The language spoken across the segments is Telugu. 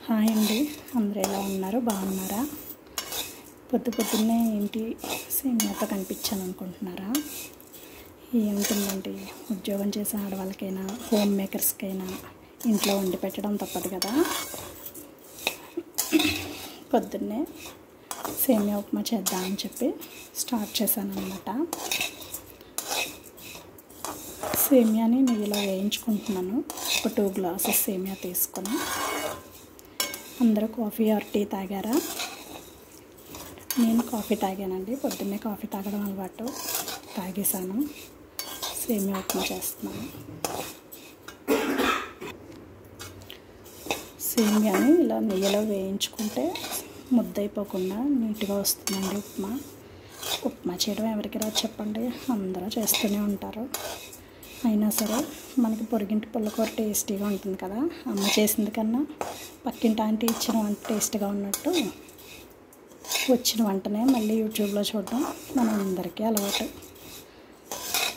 హాయ్ అండి, అందరూ ఎలా ఉన్నారు? బాగున్నారా? పొద్దున్నే ఏంటి సేమియాతో కనిపించాను అనుకుంటున్నారా? ఏముంటుందండి, ఉద్యోగం చేసే ఆడవాళ్ళకైనా హోమ్ మేకర్స్కైనా ఇంట్లో వండి పెట్టడం తప్పదు కదా. పొద్దున్నే సేమియా ఉప్మా చేద్దామని చెప్పి స్టార్ట్ చేశాను అన్నమాట. సేమియాని నెయ్యిలో వేయించుకుంటున్నాను. ఒక 2 గ్లాసెస్ సేమియా తీసుకొని. అందరూ కాఫీ ఆర్ టీ తాగారా? నేను కాఫీ తాగానండి. పొద్దున్నే కాఫీ తాగడం అలవాటు, తాగేశాను. సేమియా ఉప్మా చేస్తున్నాను. సేమియాని ఇలా నెయ్యిలో వేయించుకుంటే ముద్దైపోకుండా నీట్గా వస్తుందండి ఉప్మా. ఉప్మా చేయడం ఎవరికి రాదు చెప్పండి, అందరూ చేస్తూనే ఉంటారు. అయినా సరే మనకి పొరిగింటి పుల్లకూర టేస్టీగా ఉంటుంది కదా. అమ్మ చేసింది కన్నా పక్కింటి ఆంటీ ఇచ్చిన వంట టేస్ట్గా ఉన్నట్టు వచ్చిన వంటనే మళ్ళీ యూట్యూబ్లో చూడడం మన అందరికీ అలవాటు.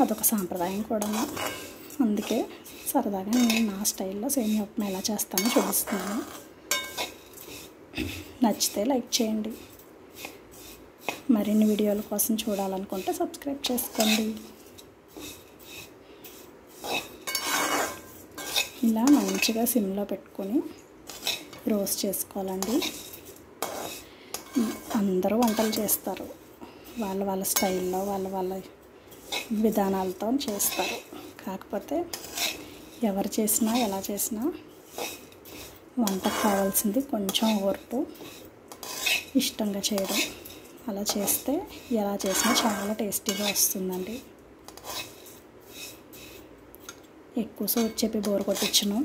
అదొక సాంప్రదాయం కూడా. అందుకే సరదాగా నేను నా స్టైల్లో సేమియా ఉప్మా ఎలా చేస్తానో చూపిస్తున్నాను. నచ్చితే లైక్ చేయండి. మరిన్ని వీడియోల కోసం చూడాలనుకుంటే సబ్స్క్రైబ్ చేసుకోండి. ఇలా మంచిగా సిమ్లో పెట్టుకొని రోస్ట్ చేసుకోవాలండి. అందరూ వంటలు చేస్తారు, వాళ్ళ స్టైల్లో వాళ్ళ విధానాలతో చేస్తారు. కాకపోతే ఎవరు చేసినా ఎలా చేసినా వంటకు కావాల్సింది కొంచెం ఓర్పు, ఇష్టంగా చేయడం. అలా చేస్తే ఎలా చేసినా చాలా టేస్టీగా వస్తుందండి. ఎక్కువ సోపు చెప్పి బోరు కొట్టించను.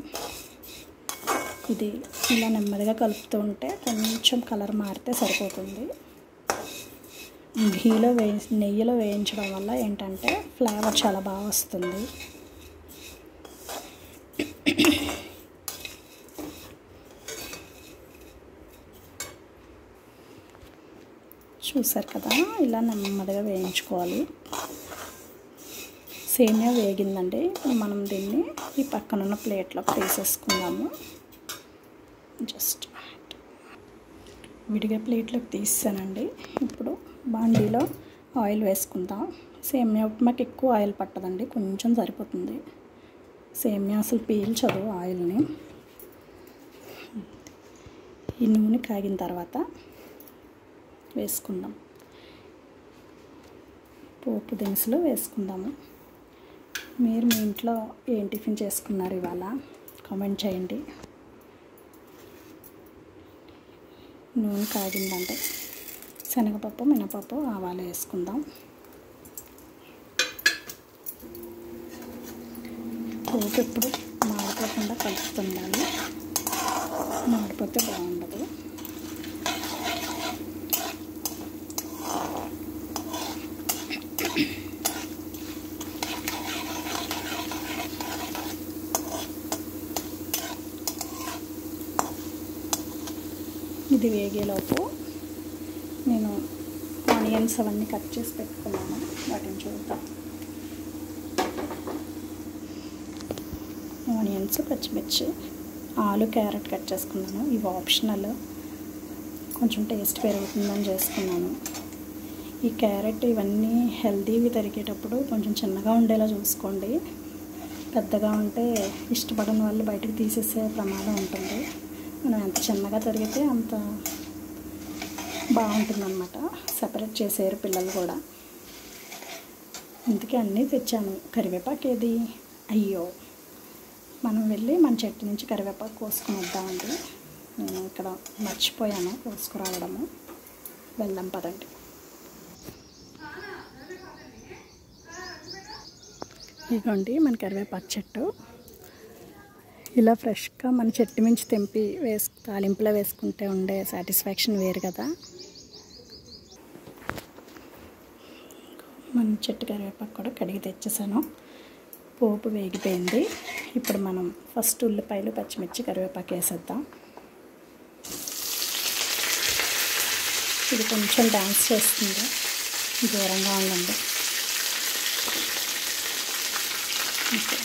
ఇది ఇలా నెమ్మదిగా కలుపుతూ ఉంటే కొంచెం కలర్ మారితే సరిపోతుంది. నెయ్యిలో వేయించడం వల్ల ఏంటంటే ఫ్లేవర్ చాలా బాగా వస్తుంది. చూసారు కదా, ఇలా నెమ్మదిగా వేయించుకోవాలి. సేమియా వేగిందండి. మనం దీన్ని ఈ పక్కనున్న ప్లేట్లోకి తీసేసుకుందాము. జస్ట్ విడిగా ప్లేట్లోకి తీసానండి. ఇప్పుడు బాండీలో ఆయిల్ వేసుకుందాం. సేమియా ఉప్మాకి ఎక్కువ ఆయిల్ పట్టదండి, కొంచెం సరిపోతుంది. సేమియా అసలు పీల్చదు ఆయిల్ని. ఈ నూనె కాగిన తర్వాత వేసుకుందాం. పోపు దినుసులు వేసుకుందాము. మీరు మీ ఇంట్లో ఏం టిఫిన్ చేసుకున్నారు ఇవాళ కామెంట్ చేయండి. నూనె కాగిందంటే శనగపప్పు, మినపప్పు, ఆవాలు వేసుకుందాం. పోపు ఎప్పుడు మాడిపోకుండా కలుపుతుండాలి, మాడిపోతే బాగుండదు. ఇది వేగేలోపు నేను ఆనియన్స్ అవన్నీ కట్ చేసి పెట్టుకున్నాను, వాటిని చూద్దాం. ఆనియన్స్, పచ్చిమిర్చి, ఆలు, క్యారెట్ కట్ చేసుకున్నాను. ఇవి ఆప్షనల్, కొంచెం టేస్ట్ పెరుగుతుందని చేసుకున్నాను. ఈ క్యారెట్ ఇవన్నీ హెల్తీవి తరిగేటప్పుడు కొంచెం చిన్నగా ఉండేలా చూసుకోండి. పెద్దగా ఉంటే ఇష్టపడని వాళ్ళు బయటకు తీసేసే ప్రమాదం ఉంటుంది. మనం ఎంత చిన్నగా తరిగితే అంత బాగుంటుందన్నమాట. సెపరేట్ చేసేరు పిల్లలు కూడా. అందుకే అన్నీ తెచ్చాను. కరివేపాకు ఏది? అయ్యో, మనం వెళ్ళి మన చెట్టు నుంచి కరివేపాకు కోసుకుని వద్దామండి. నేను ఇక్కడ మర్చిపోయాను కోసుకురావడము. వెళ్దాం పదండి. ఇదిగోండి మన కరివేపాకు చెట్టు. ఇలా ఫ్రెష్గా మన చెట్టు నుంచి తెంపి తాలింపులో వేసుకుంటే ఉండే సాటిస్ఫాక్షన్ వేరు కదా. మన చెట్టు కరివేపాకు కూడా కడిగి తెచ్చేసాను. పోపు వేగిపోయింది. ఇప్పుడు మనం ఫస్ట్ ఉల్లిపాయలు, పచ్చిమిర్చి, కరివేపాకు వేసేద్దాం. ఇది కొంచెం డాన్స్ చేస్తుంది, దూరంగా ఉండండి. ఓకే,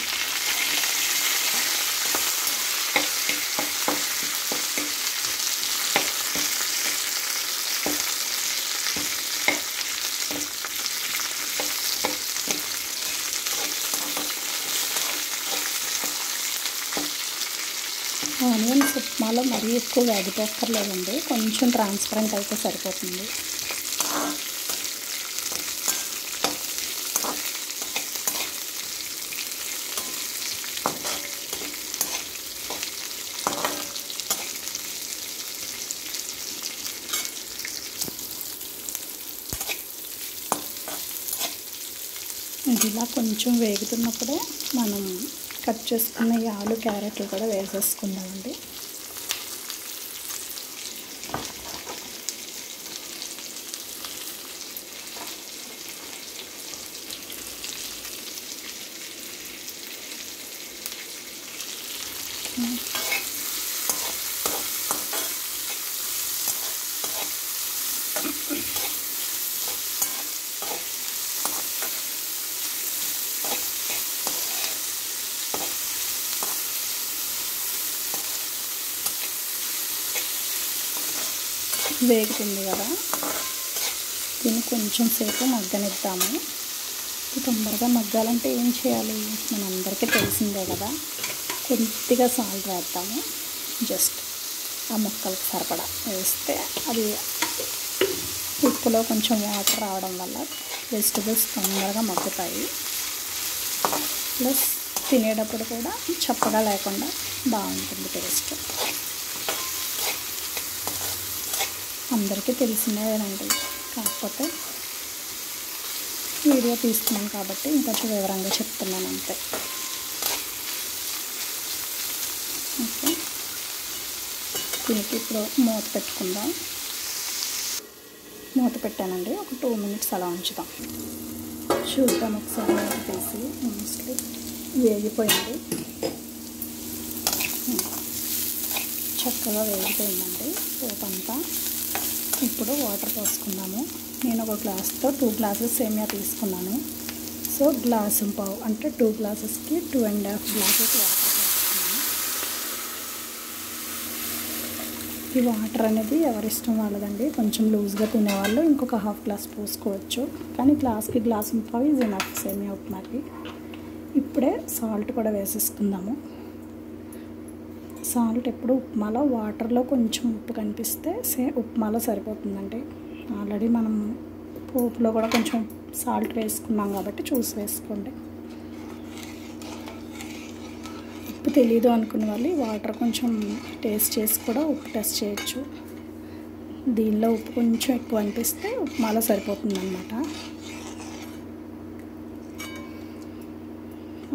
ఆనియన్స్ ఉప్మాలో మరీ ఎక్కువ వేగిపోక్కర్లేదండి, కొంచెం ట్రాన్స్పరెంట్ అయితే సరిపోతుంది. ఇది ఇలా కొంచెం వేగుతున్నప్పుడే మనం కట్ చేసుకున్న ఈ ఆలు క్యారెట్లు కూడా వేసేసుకుందామండి. వేగుతుంది కదా, దీన్ని కొంచెం సేపు మగ్గనిద్దాము. తొందరగా మగ్గాలంటే ఏం చేయాలి, మనందరికీ తెలిసిందే కదా. కొద్దిగా సాల్ట్ వేద్దాము, జస్ట్ ఆ ముక్కలకు సరిపడా వేస్తే అది ఉప్పులో కొంచెం వాటర్ రావడం వల్ల వెజిటబుల్స్ తొందరగా మగ్గుతాయి. ప్లస్ తినేటప్పుడు కూడా చప్పగా లేకుండా బాగుంటుంది టేస్ట్. అందరికీ తెలిసిందేనండి, కాకపోతే వీడియో తీస్తున్నాను కాబట్టి ఇంకొంచెం వివరంగా చెప్తున్నాను అంతే. ఓకే, దీనికి ఇప్పుడు మూత పెట్టుకుందాం. మూత పెట్టానండి, ఒక 2 minutes అలా ఉంచుదాం. చూద్దాం ఒకసారి మూత తీసి. మోస్ట్లీ వేగిపోయింది, చక్కగా వేగిపోయిందండి పోపు అంతా. ఇప్పుడు వాటర్ పోసుకుందాము. నేను ఒక గ్లాస్తో 2 glasses సేమియా తీసుకున్నాను. సో గ్లాసు పావు అంటే 2 glasses-కి 2.5 glasses వాటర్ పోసుకున్నాను. ఈ వాటర్ అనేది ఎవరిష్టం వాళ్ళదండి, కొంచెం లూజ్గా తినేవాళ్ళు ఇంకొక 1/2 glass పోసుకోవచ్చు, కానీ గ్లాస్కి గ్లాసు పావు ఈజ్ ఎనఫ్ సేమియా ఉప్మాకి. ఇప్పుడే సాల్ట్ కూడా వేసేసుకుందాము. సాల్ట్ ఎప్పుడు ఉప్మాలో వాటర్లో కొంచెం ఉప్పు కనిపిస్తే ఉప్మాలో సరిపోతుందండి. ఆల్రెడీ మనం పోపులో కూడా కొంచెం సాల్ట్ వేసుకున్నాం కాబట్టి చూసి వేసుకోండి. ఉప్పు తెలీదు అనుకునే వాళ్ళు వాటర్ కొంచెం టేస్ట్ చేసి కూడా ఉప్పు టెస్ట్ చేయొచ్చు. దీనిలో ఉప్పు కొంచెం ఎక్కువ అనిపిస్తే ఉప్మాలో సరిపోతుంది అన్నమాట.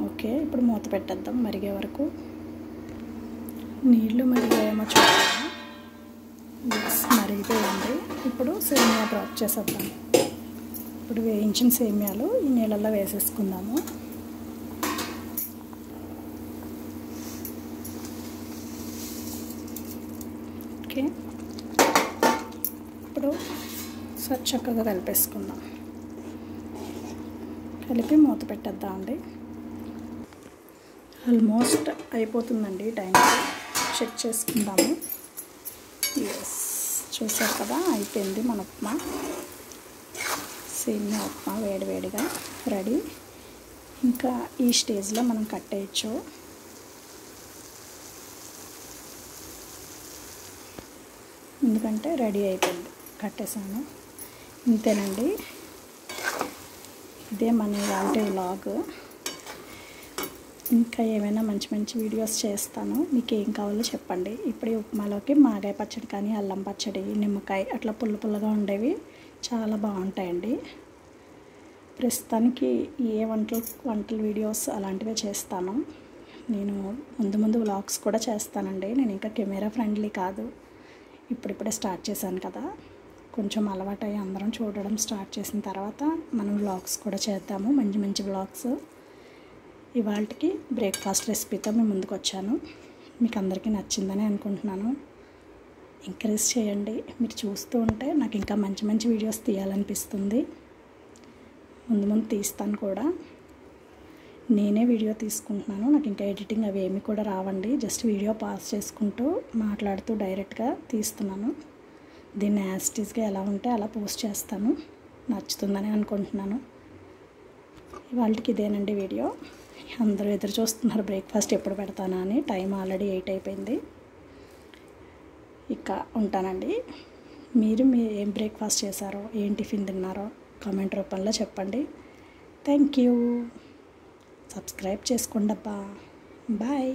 ఓకే, ఇప్పుడు మూత పెట్టేద్దాం మరిగే వరకు. నీళ్ళు మరిగాయేమో చూద్దాము. మరిగిపోయింది. ఇప్పుడు సేమియా డ్రాప్ చేసేద్దాం. ఇప్పుడు వేయించిన సేమియాలు ఈ నీళ్ళల్లో వేసేసుకుందాము. ఓకే, ఇప్పుడు చక్కగా కలిపేసుకుందాం. కలిపి మూత పెట్టేద్దామండి. ఆల్మోస్ట్ అయిపోతుందండి, టైం చెక్ చేసుకుందాము. ఎస్, చూసారు కదా అయిపోయింది మన ఉప్మా. సేమియా ఉప్మా వేడివేడిగా రెడీ. ఇంకా ఈ స్టేజ్లో మనం కట్టేయచ్చు. ఎందుకంటే రెడీ అయిపోయింది, కట్టేసాను. ఇంతేనండి, ఇదే మన ఇవాళ వ్లాగ్. ఇంకా ఏమైనా మంచి మంచి వీడియోస్ చేస్తాను, మీకు ఏం కావాలో చెప్పండి. ఇప్పుడు ఈ ఉప్మాలోకి మాగాయ పచ్చడి కానీ అల్లం పచ్చడి, నిమ్మకాయ అట్లా పుల్ల పుల్లగా ఉండేవి చాలా బాగుంటాయండి. ప్రస్తుతానికి ఏ వంటల వీడియోస్ అలాంటివే చేస్తాను. నేను ముందు వ్లాగ్స్ కూడా చేస్తానండి. నేను ఇంకా కెమెరా ఫ్రెండ్లీ కాదు, ఇప్పుడిప్పుడే స్టార్ట్ చేశాను కదా. కొంచెం అలవాటై అందరం చూడడం స్టార్ట్ చేసిన తర్వాత మనం వ్లాగ్స్ కూడా చేద్దాము, మంచి మంచి వ్లాగ్స్. ఇవాళకి బ్రేక్ఫాస్ట్ రెసిపీతో మీ ముందుకు వచ్చాను. మీకు అందరికీ నచ్చిందని అనుకుంటున్నాను. ఎంకరేజ్ చేయండి, మీరు చూస్తూ ఉంటే నాకు ఇంకా మంచి మంచి వీడియోస్ తీయాలనిపిస్తుంది. ముందు తీస్తాను కూడా. నేనే వీడియో తీసుకుంటున్నాను, నాకు ఇంకా ఎడిటింగ్ అవి ఏమి కూడా రావండి. జస్ట్ వీడియో పాస్ చేసుకుంటూ మాట్లాడుతూ డైరెక్ట్గా తీస్తున్నాను. దీన్ని యాస్టీస్గా ఎలా ఉంటే అలా పోస్ట్ చేస్తాను. నచ్చుతుందని అనుకుంటున్నాను. ఇవాళకి ఇదేనండి వీడియో. అందరూ ఎదురు చూస్తున్నారు బ్రేక్ఫాస్ట్ ఎప్పుడు పెడతానా అని. టైం ఆల్రెడీ 8 అయిపోయింది. ఇక ఉంటానండి. మీరు ఏం బ్రేక్ఫాస్ట్ చేశారో, ఏం టిఫిన్ తిన్నారో కామెంట్ రూపంలో చెప్పండి. Thank you. సబ్స్క్రైబ్ చేసుకోండి అబ్బా. బాయ్.